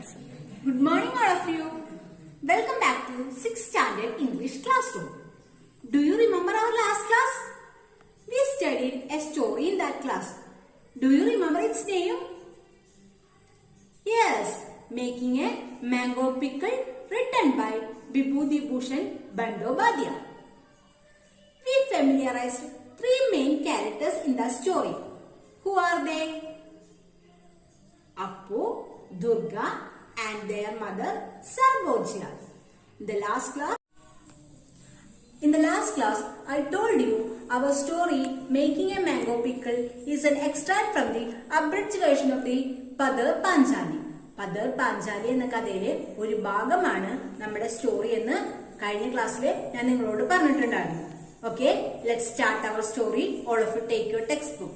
lesson. Good morning all of you. Welcome back to 6th standard English classroom. Do you remember our last class? We studied a story in that class. Do you remember its name? Yes, Making a Mango Pickle, written by Vibhutibhushan Bandyopadhyay. We familiarized three main characters in the story. Who are they? Appu, Durga and their mother Sarboja. In the last class, I told you our story Making a Mango Pickle is an extract from the abridged version of the Padar Panchali. Padar Panchali എന്ന കഥയിലെ ഒരു ഭാഗമാണ് നമ്മുടെ story എന്ന് കഴിഞ്ഞ ക്ലാസ്സിൽ ഞാൻ നിങ്ങളോട് പറഞ്ഞിട്ടുണ്ടായിരുന്നു. Okay, let's start our story. All of you take your textbook.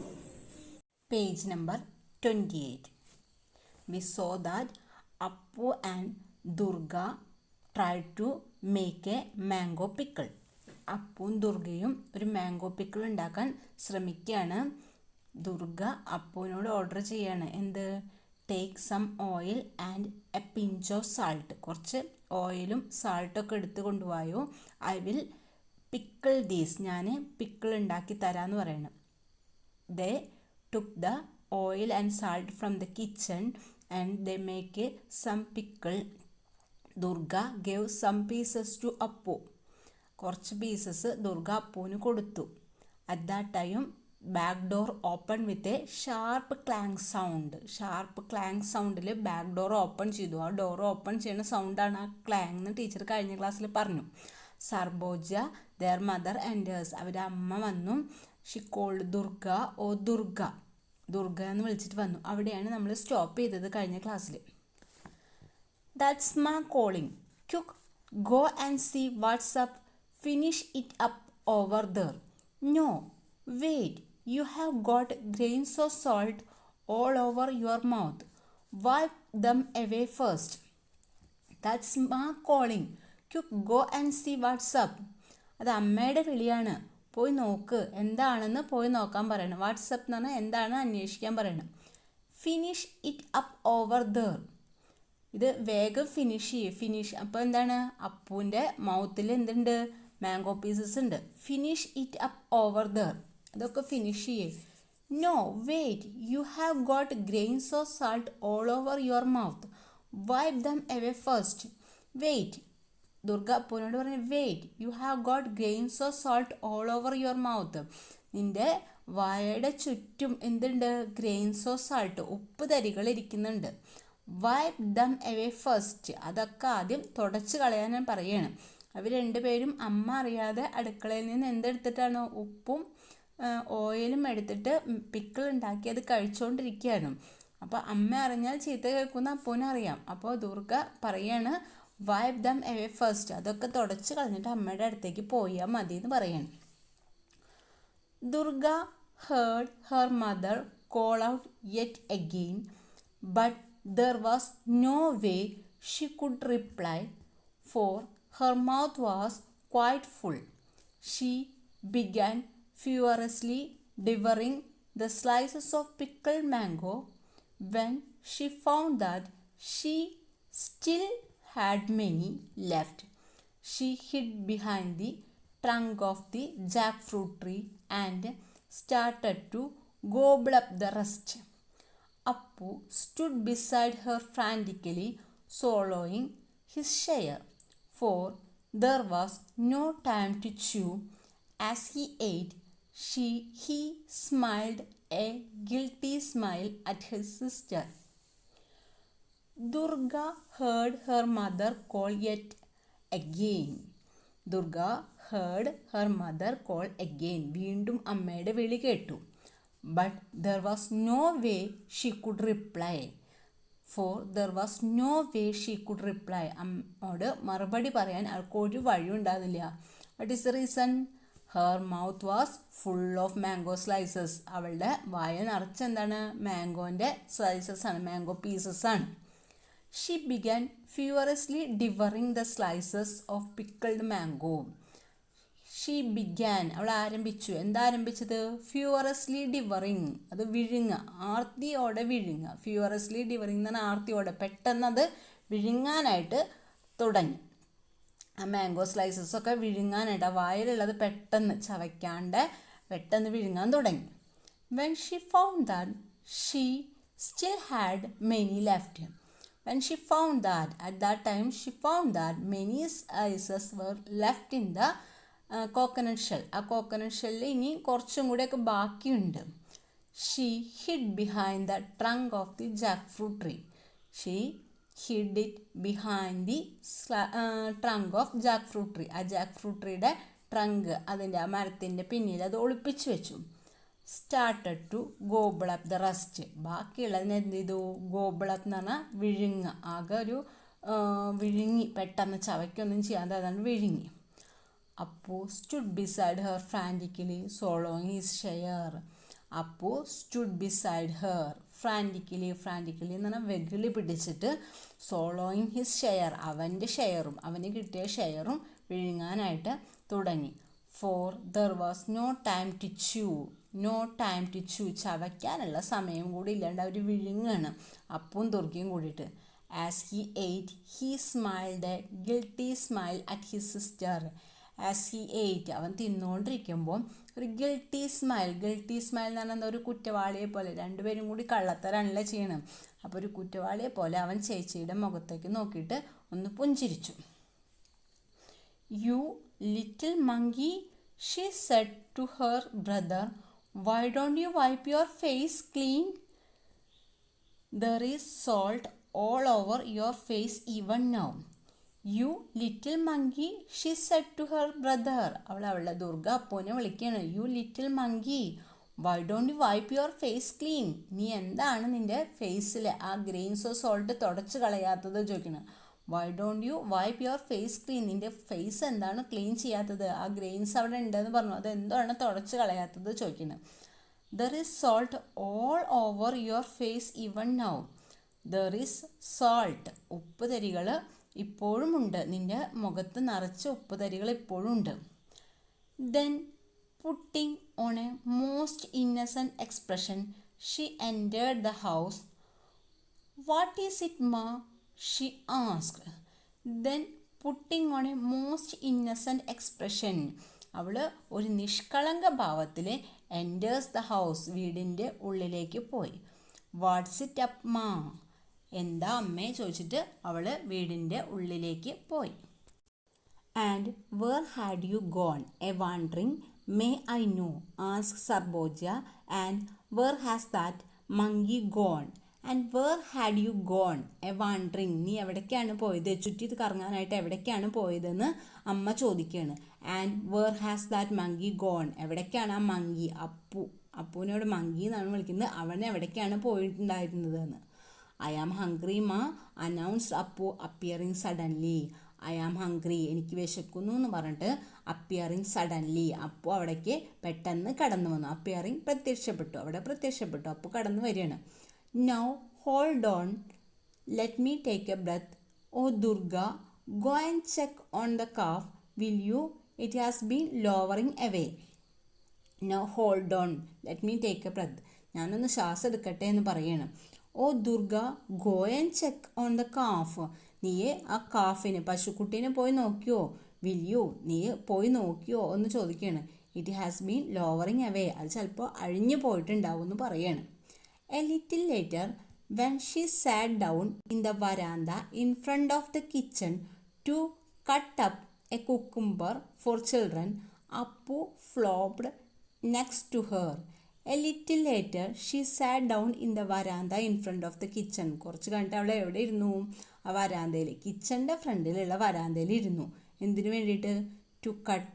Page number 28. We saw that Appu and Durga tried to make a mango pickle. അപ്പുവും ദുർഗയും ഒരു മാംഗോ പിക്കിൾ ഉണ്ടാക്കാൻ ശ്രമിക്കുകയാണ്. ദുർഗ അപ്പുവിനോട് ഓർഡർ ചെയ്യാണ്. എന്ത്? Take some oil and a pinch of salt. കുറച്ച് ഓയിലും സാൾട്ടൊക്കെ എടുത്ത് കൊണ്ടുപോയോ. I will pickle these. ഞാൻ പിക്കിൾ ഉണ്ടാക്കി തരാമെന്ന് പറയണം. They took the oil and salt from the kitchen and they make some pickle. Durga gave some pieces to Appu. കുറച്ച് പീസസ് ദുർഗ അപ്പുവിന് കൊടുത്തു. At that time back door open with a sharp clang sound. Sharp clang സൗണ്ടിൽ back door open ചെയ്തു. ആ door open ചെയ്യുന്ന സൗണ്ടാണ് ആ clang എന്ന് ടീച്ചർ കഴിഞ്ഞ ക്ലാസ്സിൽ പറഞ്ഞു. സർബോജ ദർ മദർ എൻറ്റേഴ്സ്. അവരുടെ അമ്മ വന്നു. ഷി കോൾഡ് ദുർഗ ഓ ദുർഗ. ദുർഗ എന്ന് വിളിച്ചിട്ട് വന്നു. അവിടെയാണ് നമ്മൾ സ്റ്റോപ്പ് ചെയ്തത് കഴിഞ്ഞ ക്ലാസ്സിൽ. That's ma calling. Quick go and see what's up. Finish it up over there. No wait, you have got grains of salt all over your mouth. Wipe them away first. That's ma calling. Quick go and see what's up. അത് അമ്മയുടെ വിളിയാണ്. പോയി നോക്ക്, എന്താണെന്ന് പോയി നോക്കാൻ പറയണം. WhatsApp എന്ന് പറഞ്ഞാൽ എന്താണ് അന്വേഷിക്കാൻ പറയണം. Finish it up over there. ഇത് വേഗം ഫിനിഷ് ചെയ്യും. ഫിനിഷ് അപ്പോൾ എന്താണ്? അപ്പൂൻ്റെ മൗത്തിൽ എന്തുണ്ട്? മാംഗോ പീസസ് ഉണ്ട്. Finish it up over there. അതൊക്കെ ഫിനിഷ് ചെയ്യും. No wait, you have got grains of salt all over your mouth. Wipe them away first. Wait. Durga അപ്പൂനോട് പറഞ്ഞു wait, you have got grains of salt all over your mouth. നിൻ്റെ വായയുടെ ചുറ്റും എന്തുണ്ട്? Grains of salt, ഉപ്പ് തരികൾ ഇരിക്കുന്നുണ്ട്. Wipe them away first. അതൊക്കെ ആദ്യം തുടച്ച് കളയാൻ ഞാൻ പറയുകയാണ്. അവർ രണ്ടുപേരും അമ്മ അറിയാതെ അടുക്കളയിൽ നിന്ന് എന്തെടുത്തിട്ടാണ്? ഉപ്പും ഓയിലും എടുത്തിട്ട് പിക്കിൾ ഉണ്ടാക്കി അത് കഴിച്ചുകൊണ്ടിരിക്കുകയാണ്. അപ്പോൾ അമ്മ അറിഞ്ഞാൽ ചീത്ത കേൾക്കുന്ന അപ്പൂനറിയാം. അപ്പോൾ ദുർഗ പറയാണ് വൈപ്പ് ദം അവേ ഫസ്റ്റ്. അതൊക്കെ തുടച്ച് കളഞ്ഞിട്ട് അമ്മയുടെ അടുത്തേക്ക് പോയാൽ മതി എന്ന് പറയണം. Durga heard her mother call out yet again, but there was no way she could reply, for her mouth was quite full. She began furiously devouring the slices of pickled mango. When she found that she still had many left, she hid behind the trunk of the jackfruit tree and started to gobble up the rest. Appu stood beside her frantically, swallowing his share, for there was no time to chew. As he ate, he smiled a guilty smile at his sister. Durga heard her mother call yet again. Durga heard her mother call again. വീണ്ടും അമ്മയുടെ വിളി കേട്ടു. But there was no way she could reply. For there was no way she could reply. അമ്മോട് മറുപടി പറയാൻ അവൾക്ക് ഒരു വഴിയും ഉണ്ടാകുന്നില്ല. What is the reason? Her mouth was full of mango slices. അവളുടെ വായ നിറച്ച് എന്താണ്? മാംഗോൻ്റെ സ്ലൈസസ് ആണ്, മാംഗോ പീസസ് ആണ്. She began furiously devouring the slices of pickled mango. She began, അവൾ ആരംഭിച്ചു. എന്താ ആരംഭിച്ചത്? ഫ്യൂറസ്ലി ഡിവറിങ്, അത് വിഴുങ്ങ, ആർത്തിയോടെ വിഴുങ്ങ. ഫ്യൂറസ്ലി ഡിവറിങ് എന്ന് പറഞ്ഞാൽ ആർത്തിയോടെ, പെട്ടെന്ന് അത് വിഴുങ്ങാനായിട്ട് തുടങ്ങി. ആ മാംഗോ സ്ലൈസസ് ഒക്കെ വിഴുങ്ങാനായിട്ട്, ആ വായിലുള്ളത് പെട്ടെന്ന് ചവയ്ക്കാണ്ട് പെട്ടെന്ന് വിഴുങ്ങാൻ തുടങ്ങി. When she found that she still had many left. When she found that, at that time she found that many slices were left in the coconut shell. ആ coconut shell ഇനി കുറച്ചും കൂടെയൊക്കെ ബാക്കിയുണ്ട്. She hid behind the trunk of the jackfruit tree. She hid it behind the trunk of jackfruit tree. ആ jackfruit treeയുടെ trunk, അതിൻ്റെ ആ മരത്തിൻ്റെ പിന്നിൽ അത് ഒളിപ്പിച്ചു വെച്ചു. Started to gobble up the rest. ബാക്കിയുള്ളതിന് എന്ത് ചെയ്തു? ഗോബിൾ അപ്പ് എന്ന് പറഞ്ഞാൽ വിഴുങ്ങ, ആകെ ഒരു വിഴുങ്ങി, പെട്ടെന്ന് ചവയ്ക്കൊന്നും ചെയ്യാതെ അതാണ് വിഴുങ്ങി. Appu stood beside her frantically swallowing his share. Appu stood beside her frantically എന്ന് പറഞ്ഞാൽ വെകിളി പിടിച്ചിട്ട് swallowing his share, അവൻ്റെ ഷെയറും, അവന് കിട്ടിയ ഷെയറും വിഴുങ്ങാനായിട്ട് തുടങ്ങി. For there was no time to chew. ചവയ്ക്കാനുള്ള സമയം കൂടി ഇല്ലാണ്ട് അവർ വിഴുങ്ങാണ്, അപ്പും ദുർഗയും കൂടിയിട്ട്. As he ate, he smiled a guilty smile at his sister. As he ate, അവൻ തിന്നുകൊണ്ടിരിക്കുമ്പോൾ ഒരു ഗിൽട്ടി സ്മൈൽ എന്ന് പറഞ്ഞാൽ ഒരു കുറ്റവാളിയെ പോലെ, രണ്ടുപേരും കൂടി കള്ളത്തരാണല്ലോ ചെയ്യണം. അപ്പോൾ ഒരു കുറ്റവാളിയെ പോലെ അവൻ ചേച്ചിയുടെ മുഖത്തേക്ക് നോക്കിയിട്ട് ഒന്ന് പുഞ്ചിരിച്ചു. You little monkey, she said to her brother, why don't you wipe your face clean? There is salt all over your face even now. You little monkey, she said to her brother. അവളുടെ ദുർഗ അപ്പൂനെ വിളിക്കുകയാണ്. You little monkey, why don't you wipe your face clean? നീ എന്താണ് നിൻ്റെ ഫേസിൽ ആ grains of salt തുടച്ച് കളയാത്തത് ചോദിക്കണം. Why don't you wipe your face clean? നിൻ്റെ ഫേസ് എന്താണ് ക്ലീൻ ചെയ്യാത്തത്? ആ ഗ്രെയിൻസ് അവിടെ ഉണ്ടെന്ന് പറഞ്ഞു, അത് എന്താണ് തുടച്ച് കളയാത്തത് ചോദിക്കുന്നത്. There is salt all over your face even now. There is salt, ഉപ്പ് തരികൾ ഇപ്പോഴും ഉണ്ട്, നിൻ്റെ മുഖത്ത് നിറച്ച് ഉപ്പ് തരികൾ ഇപ്പോഴും ഉണ്ട്. Then putting on a most innocent expression she entered the house. What is it ma? she asked. Then putting on a most innocent expression, അവൾ ഒരു നിഷ്കളങ്ക ഭാവത്തിൽ enters the house, വീടിൻ്റെ ഉള്ളിലേക്ക് പോയി. വാട്ട്സ് ഇറ്റ് അപ്പ് മാ? എന്താ അമ്മേ ചോദിച്ചിട്ട് അവൾ വീടിൻ്റെ ഉള്ളിലേക്ക് പോയി. And where had you gone a wandering may I know ask Sarboja. And where has that monkey gone? And where had you gone a wandering? നീ എവിടേക്കാണ് പോയത്? ചുറ്റി കറങ്ങാനായിട്ട് എവിടേക്കാണ് പോയതെന്ന് അമ്മ ചോദിക്കുകയാണ്. And where has that monkey gone? എവിടേക്കാണ് ആ മങ്കി? അപ്പൂനോട് മങ്കി എന്നാണ് വിളിക്കുന്നത്. അവൻ എവിടേക്കാണ് പോയിട്ടുണ്ടായിരുന്നതെന്ന്. I am hungry ma announced Appu appearing suddenly. I am hungry, എനിക്ക് വിശക്കുന്നു എന്ന് പറഞ്ഞിട്ട് അപ്പിയറിങ് സഡൻലി, അപ്പു അവിടേക്ക് പെട്ടെന്ന് കടന്നു വന്നു. അപ്പിയറിങ് പ്രത്യക്ഷപ്പെട്ടു, അപ്പു കടന്നു വരികയാണ്. Now hold on, let me take a breath. Oh Durga, go and check on the calf, will you? It has been lowering away. Now hold on, let me take a breath. ഞാനൊന്ന് ശ്വാസം എടുക്കട്ടെ എന്ന് പറയണം. Oh Durga, go and check on the calf. നീയെ ആ കാഫിന്, പശുക്കുട്ടീനെ പോയി നോക്കിയോ? Will you? നീ പോയി നോക്കിയോ എന്ന് ചോദിക്കുകയാണ്. It has been lowering away, അത് ചിലപ്പോൾ അഴിഞ്ഞു പോയിട്ടുണ്ടാവും എന്ന് പറയാണ്. A little later, when she sat down in the veranda in front of the kitchen to cut up a cucumber for children, Appu flopped next to her. A little later, she sat down in the veranda in front of the kitchen. കുറച്ച് കഴിഞ്ഞിട്ട് അവൾ എവിടെ ഇരുന്നു? ആ വരാന്തയിൽ, കിച്ചൻ്റെ ഫ്രണ്ടിലുള്ള വരാന്തയിൽ ഇരുന്നു. എന്തിനു വേണ്ടിയിട്ട്? To cut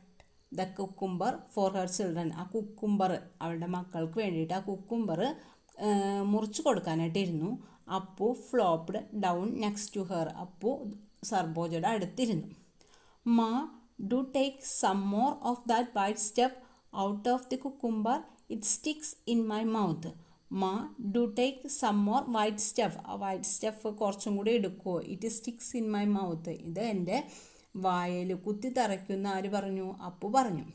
the cucumber for her children. ആ കുക്കുംബർ, അവളുടെ മക്കൾക്ക് വേണ്ടിയിട്ട് ആ കുക്കുംബർ മുറിച്ച് കൊടുക്കാനായിട്ടിരുന്നു. Appu flopped down next to her. Appu സർബോജയുടെ അടുത്തിരുന്നു. Ma do take some more of that white stuff out of the cucumber, it sticks in my mouth. Ma do take some more white stuff. ആ white stuff കുറച്ചും കൂടി എടുക്കുമോ? It sticks in my mouth, ഇത് എൻ്റെ വായയിൽ കുത്തി തറയ്ക്കുന്ന ആര് പറഞ്ഞു? അപ്പു പറഞ്ഞു.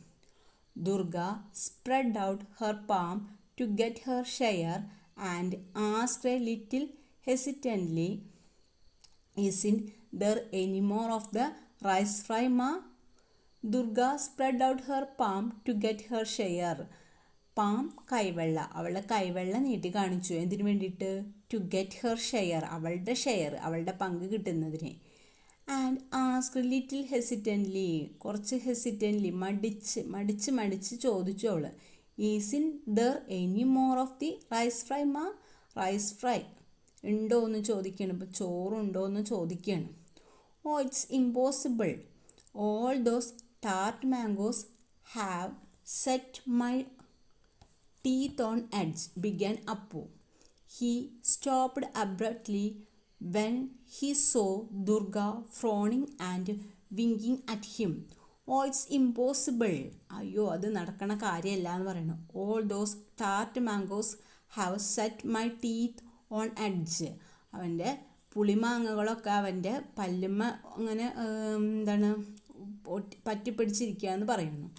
Durga spread out her palm to get her share and asked a little hesitantly, "Isn't there any more of the rice fry, ma?" Durga spread out her palm to get her share. Palm കൈവെള്ള, അവളുടെ കൈവെള്ള നീട്ടി കാണിച്ചു. എന്തിനു വേണ്ടിയിട്ട്? To get her share, അവളുടെ share, അവളുടെ പങ്ക് കിട്ടുന്നതിന്. ആൻഡ് ആസ്ക്ഡ് ലിറ്റിൽ ഹെസിറ്റൻ്റ്ലി, കുറച്ച് ഹെസിറ്റൻ്റ്ലി, മടിച്ച് ചോദിച്ചു അവൾ. Is in there any more of the rice fry ma? Rice fry ഉണ്ടോ എന്ന് ചോദിക്കുകയാണ്. ഇപ്പോൾ ചോറുണ്ടോ എന്ന് ചോദിക്കുകയാണ്. Oh it's impossible, all those tart mangoes have set my teeth on edge, began Appu. He stopped abruptly when he saw Durga frowning and winking at him. Oh, it's impossible. അയ്യോ, അത് നടക്കണ കാര്യമല്ല എന്ന് പറയുന്നു. All those tart mangoes have set my teeth on edge. അവൻ്റെ പുളിമാങ്ങകളൊക്കെ അവൻ്റെ പല്ലുമ്മ അങ്ങനെ പറ്റിപ്പിടിച്ചിരിക്കുക എന്ന് പറയുന്നു.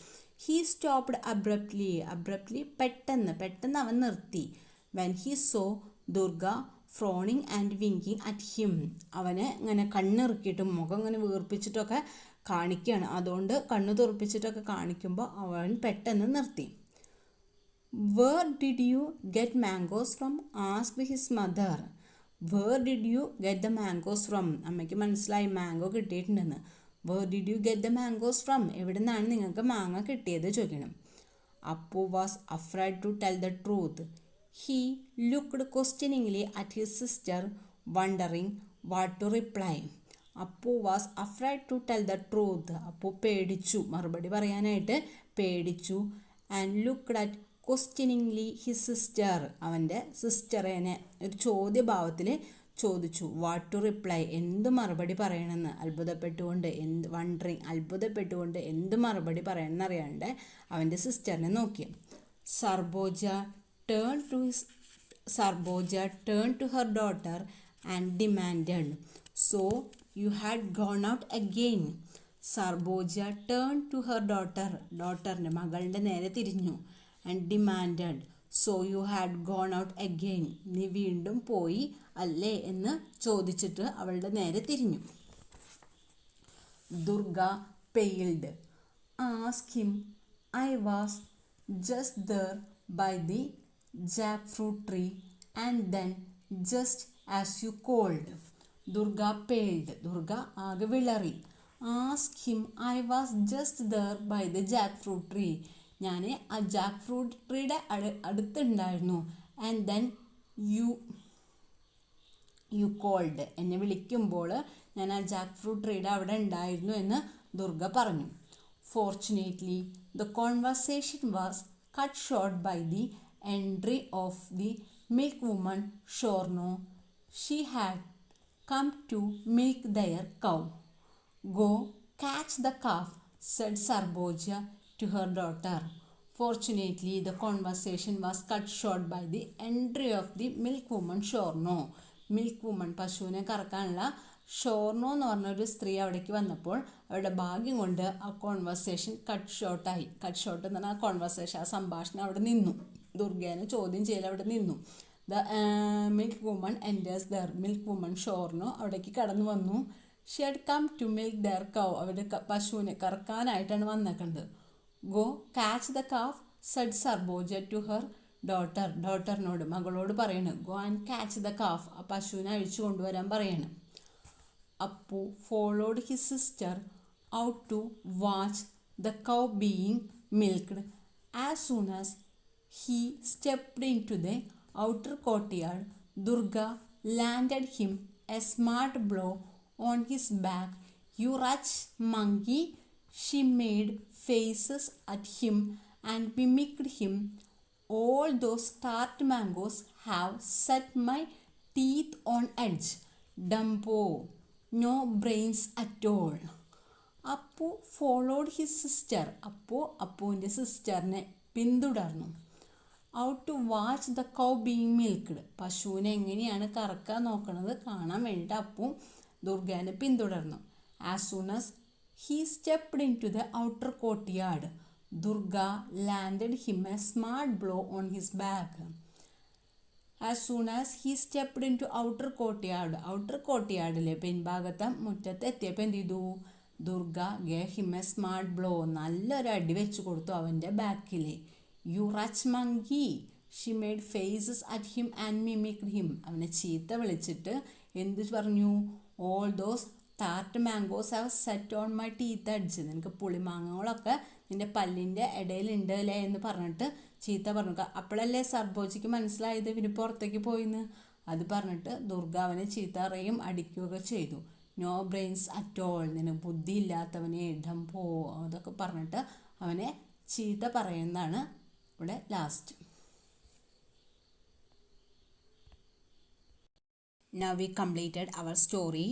ഹീ സ്റ്റോപ്ഡ് അബ്രപ്റ്റ്ലി പെട്ടെന്ന് അവൻ നിർത്തി. When he saw Durga frowning and winking at him, അവനെ ഇങ്ങനെ കണ്ണിറുക്കിയിട്ടും മുഖം ഇങ്ങനെ വീർപ്പിച്ചിട്ടൊക്കെ കാണിക്കുകയാണ്. അതുകൊണ്ട് കണ്ണ് തുറപ്പിച്ചിട്ടൊക്കെ കാണിക്കുമ്പോൾ അവൻ പെട്ടെന്ന് നിർത്തി. Where did you get mangoes from? Asked his mother. Where did you get the mangoes from? അമ്മയ്ക്ക് മനസ്സിലായി മാംഗോ കിട്ടിയിട്ടുണ്ടെന്ന്. Where did you get the mangoes from? എവിടെ നിന്നാണ് നിങ്ങൾക്ക് മാങ്ങ കിട്ടിയത് ചോദിക്കണം. Appu was afraid to tell the truth. He looked questioningly at his sister, wondering what to reply. Appu was afraid to tell the truth. Appu പേടിച്ചു, മറുപടി പറയാനായിട്ട് പേടിച്ചു. And looked at ക്വസ്റ്റ്യനിങ്ലി his sister, അവൻ്റെ സിസ്റ്ററിനെ ഒരു ചോദ്യഭാവത്തിൽ ചോദിച്ചു. വാട്ട് ടു റിപ്ലൈ, എന്ത് മറുപടി പറയണമെന്ന് അത്ഭുതപ്പെട്ടുകൊണ്ട്, അത്ഭുതപ്പെട്ടുകൊണ്ട് എന്ത് മറുപടി പറയണമെന്ന് അറിയാണ്ട് അവൻ്റെ സിസ്റ്ററിനെ നോക്കി. സർബോജ turned to her daughter and demanded, "So you had gone out again?" സർബോജ turned to her daughter, മകളുടെ നേരെ തിരിഞ്ഞു. and demanded, "So you had gone out again?" നീ വീണ്ടും പോയി അല്ലേ എന്ന് ചോദിച്ചിട്ട് അവളുടെ നേരെ തിരിഞ്ഞു. Durga പെയിൽഡ്. Ask him, I was just there by the jackfruit tree and then just as you called. Durga പെയിൽഡ്, Durga ആകെ വിളറി. Ask him, I was just there by the jackfruit tree. ഞാൻ ആ ജാക്ക് ഫ്രൂട്ട് ട്രീയുടെ അടുത്തുണ്ടായിരുന്നു. ആൻഡ് ദെൻ യു കോൾഡ്, എന്നെ വിളിക്കുമ്പോൾ ഞാൻ ആ Jack fruit ട്രീയുടെ അവിടെ ഉണ്ടായിരുന്നു എന്ന് ദുർഗ പറഞ്ഞു. Fortunately the conversation was cut short by the entry of the milk woman Shorno. She had come to milk their cow. Go catch the calf, said Sarboja to her daughter. Fortunately, the conversation was cut short by the entry of the milkwoman Shorno. Milk പശുവിനെ കറക്കാനുള്ള ഷോർണോ എന്ന് പറഞ്ഞൊരു സ്ത്രീ അവിടേക്ക് വന്നപ്പോൾ അവരുടെ ഭാഗ്യം കൊണ്ട് ആ കോൺവെർസേഷൻ കട്ട് ഷോർട്ടായി. കട്ട് ഷോർട്ട് എന്ന് പറഞ്ഞാൽ ആ കോൺവെർസേഷൻ, ആ സംഭാഷണം അവിടെ നിന്നു. ദുർഗേനെ ചോദ്യം ചെയ്യൽ അവിടെ നിന്നു. The milk woman enters there. Milk woman Shorno അവിടേക്ക് കടന്നു വന്നു. She had come to milk their cow. അവരുടെ പശുവിനെ കറക്കാനായിട്ടാണ് വന്നേക്കുന്നത്. Go catch the calf, said Sarboja to her daughter. ഡോട്ടറിനോട്, മകളോട് പറയണ്. Go and catch the calf, ആ പശുവിനെ അഴിച്ചു കൊണ്ടുവരാൻ പറയണം. Appu followed his sister out to watch the cow being milked. As soon as he stepped into the outer courtyard, Durga landed him A smart blow on his back. "You wretch monkey!" She made faces at him and mimicked him. "All those tart mangoes have set my teeth on edge. Dumbo, no brains at all." Appu followed his sister. അപ്പുവിൻ്റെ സിസ്റ്ററിനെ പിന്തുടർന്നു. Out to watch the cow being milked. പശുവിനെ എങ്ങനെയാണ് കറക്കാൻ നോക്കണത് കാണാൻ വേണ്ടിയിട്ട് അപ്പു ദുർഗേനെ പിന്തുടർന്നു. As soon as He stepped into the outer courtyard. Durga landed him a smart blow on his back. As soon as he stepped into outer courtyardലെ പിൻഭാഗത്തെ മുറ്റത്ത് എത്തിയപ്പോൾ എന്ത് ചെയ്തു? Durga gave him a smart blow. നല്ലൊരു അടി വെച്ച് കൊടുത്തു അവൻ്റെ ബാക്കിൽ. You wretched monkey. She made faces at him and mimicked him. അവനെ ചീത്ത വിളിച്ചിട്ട് എന്ത് പറഞ്ഞു? All those tart mangoes have set on my teeth edge. നിനക്ക് പുളിമാങ്ങകളൊക്കെ നിന്റെ പല്ലിൻ്റെ ഇടയിലുണ്ട് അല്ലേ എന്ന് പറഞ്ഞിട്ട് ചീത്ത പറഞ്ഞു. അപ്പോഴല്ലേ സർബോജിക്ക് മനസ്സിലായത് ഇവന് പുറത്തേക്ക് പോയിന്ന്. അത് പറഞ്ഞിട്ട് ദുർഗ അവനെ ചീത്ത അറിയും അടിക്കുകയൊക്കെ ചെയ്തു. നോ ബ്രെയിൻസ് അറ്റ് ഓൾ, നിനക്ക് ബുദ്ധി ഇല്ലാത്തവനെ ഇടം പോ, അതൊക്കെ പറഞ്ഞിട്ട് അവനെ ചീത്ത പറയുന്നതാണ് ഇവിടെ last. Now we completed our story.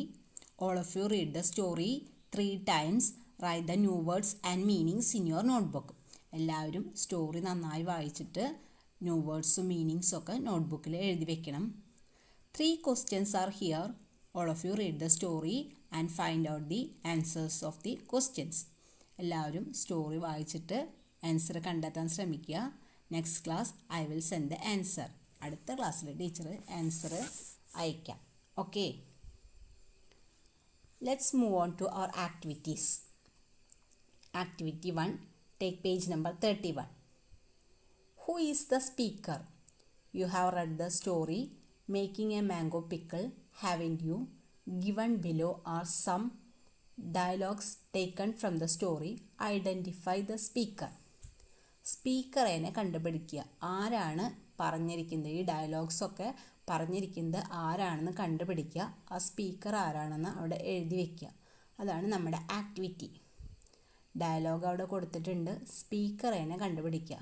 All of you read the story 3 times. Write the new words and meanings in your notebook. എല്ലാവരും സ്റ്റോറി നന്നായി വായിച്ചിട്ട് ന്യൂ വേർഡ്സും മീനിങ്സും ഒക്കെ നോട്ട്ബുക്കിൽ എഴുതി വെക്കണം. 3 questions are here. All of you read the story and find out the answers of the questions. എല്ലാവരും story വായിച്ചിട്ട് answer കണ്ടെത്താൻ ശ്രമിക്കുക. Next class I will send the answer. അടുത്ത ക്ലാസ്സിൽ ടീച്ചർ ആൻസർ അയക്കാം. Okay, let's move on to our activities. Activity 1, take page number 31. Who is the speaker? You have read the story Making a Mango Pickle, haven't you? Given below are some dialogues taken from the story. Identify the speaker. സ്പീക്കറിനെ കണ്ടുപിടിക്കുക. ആരാണ് പറഞ്ഞിരിക്കുന്നത്? ഈ ഡയലോഗ്സൊക്കെ പറഞ്ഞിരിക്കുന്നത് ആരാണെന്ന് കണ്ടുപിടിക്കുക. ആ speaker ആരാണെന്ന് അവിടെ എഴുതി വയ്ക്കുക. അതാണ് നമ്മുടെ ആക്ടിവിറ്റി. ഡയലോഗ് അവിടെ കൊടുത്തിട്ടുണ്ട്. സ്പീക്കറിനെ കണ്ടുപിടിക്കുക.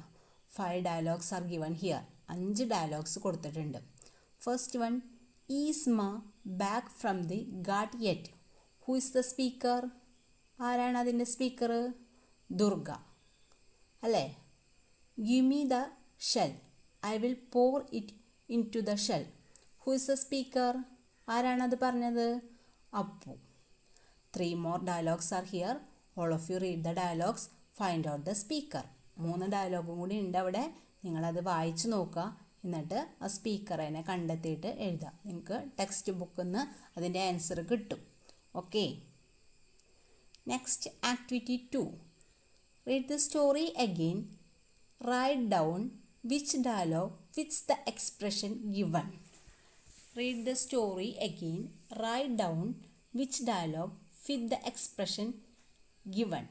5 dialogues are given here. 5 dialogues കൊടുത്തിട്ടുണ്ട്. First one, is ma back from the ghat yet? Who is the speaker? ആരാണ് അതിൻ്റെ സ്പീക്കർ? ദുർഗ അല്ലേ? Give me the shell, I will pour it into the shell. Who is the speaker? ആരാണത് പറഞ്ഞത്? Appu. 3 more dialogues are here. All of you read the dialogues, find out the speaker. 3 ഡയലോഗും കൂടി ഉണ്ട് അവിടെ. നിങ്ങളത് വായിച്ച് നോക്കുക. എന്നിട്ട് ആ സ്പീക്കറിനെ കണ്ടെത്തിയിട്ട് എഴുതുക. നിങ്ങൾക്ക് ടെക്സ്റ്റ് ബുക്കിൽ നിന്ന് അതിൻ്റെ ആൻസർ കിട്ടും. Okay, next activity 2. Read the story again. Write down which dialogue fits the expression given. Read the story again. Write down which dialogue fit the expression given.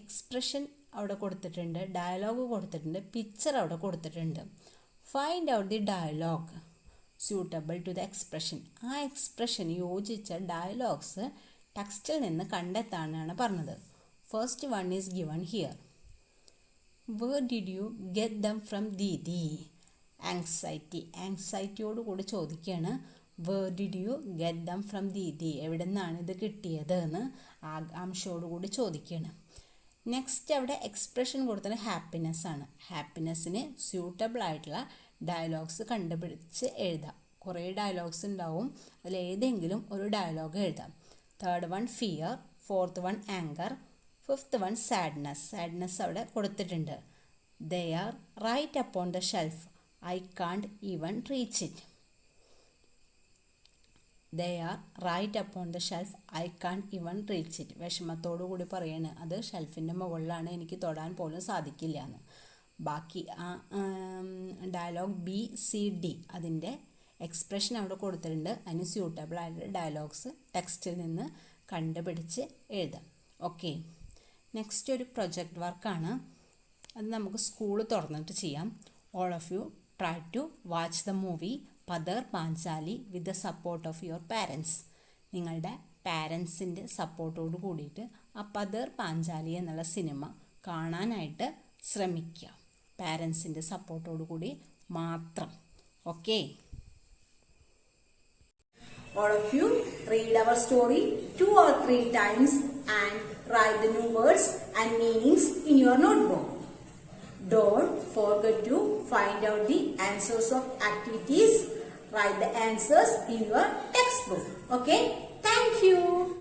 Expression അവിടെ കൊടുത്തിട്ടുണ്ട്, ഡയലോഗ് കൊടുത്തിട്ടുണ്ട്, picture അവിടെ കൊടുത്തിട്ടുണ്ട്. Find out the dialogue suitable to the expression. ആ expression യോജിച്ച dialogues ടെക്സ്റ്റിൽ നിന്ന് കണ്ടെത്താനാണ് പറഞ്ഞത്. First one is given here. Where did you get them from didi? ആങ്സൈറ്റിയോട് കൂടി ചോദിക്കുകയാണ്. Where did you get them from Didi? എവിടെ നിന്നാണ് ഇത് കിട്ടിയത് എന്ന് ആകാംക്ഷയോട് കൂടി ചോദിക്കുകയാണ്. നെക്സ്റ്റ് അവിടെ എക്സ്പ്രഷൻ കൊടുത്തത് ഹാപ്പിനെസ് ആണ്. ഹാപ്പിനെസ്സിന് സ്യൂട്ടബിൾ ആയിട്ടുള്ള ഡയലോഗ്സ് കണ്ടുപിടിച്ച് എഴുതാം. കുറേ ഡയലോഗ്സ് ഉണ്ടാവും, അതിലേതെങ്കിലും ഒരു ഡയലോഗ് എഴുതാം. 3rd one fear, 4th one anger, 5th one sadness അവിടെ കൊടുത്തിട്ടുണ്ട്. They are right upon the shelf, I can't even reach it. They are right upon the shelf, I can't even reach it. വിഷമത്തോടു കൂടി പറയാണ്, അത് ഷെൽഫിൻ്റെ മുകളിലാണ്, എനിക്ക് തൊടാൻ പോലും സാധിക്കില്ല എന്ന്. ബാക്കി ഡയലോഗ് BCD അതിൻ്റെ എക്സ്പ്രഷൻ അവിടെ കൊടുത്തിട്ടുണ്ട്. അതിന് സ്യൂട്ടബിൾ ആയിട്ടുള്ള ഡയലോഗ്സ് ടെക്സ്റ്റിൽ നിന്ന് കണ്ടുപിടിച്ച് എഴുതാം. ഓക്കെ, നെക്സ്റ്റ് ഒരു പ്രൊജക്റ്റ് വർക്കാണ്. അത് നമുക്ക് സ്കൂൾ തുറന്നിട്ട് ചെയ്യാം. All of you try to watch the movie Pather Panchali with the support of your parents. നിങ്ങളുടെ പാരൻസിൻ്റെ സപ്പോർട്ടോട് കൂടിയിട്ട് ആ പദർ പാഞ്ചാലി എന്നുള്ള സിനിമ കാണാനായിട്ട് ശ്രമിക്കുക. പാരൻസിൻ്റെ സപ്പോർട്ടോട് കൂടി മാത്രം. Okay, all of you read our story 2 or 3 times and write the new words and meanings in your notebook. Don't forget to find out the answers of activities. Write the answers in your textbook. Okay, thank you.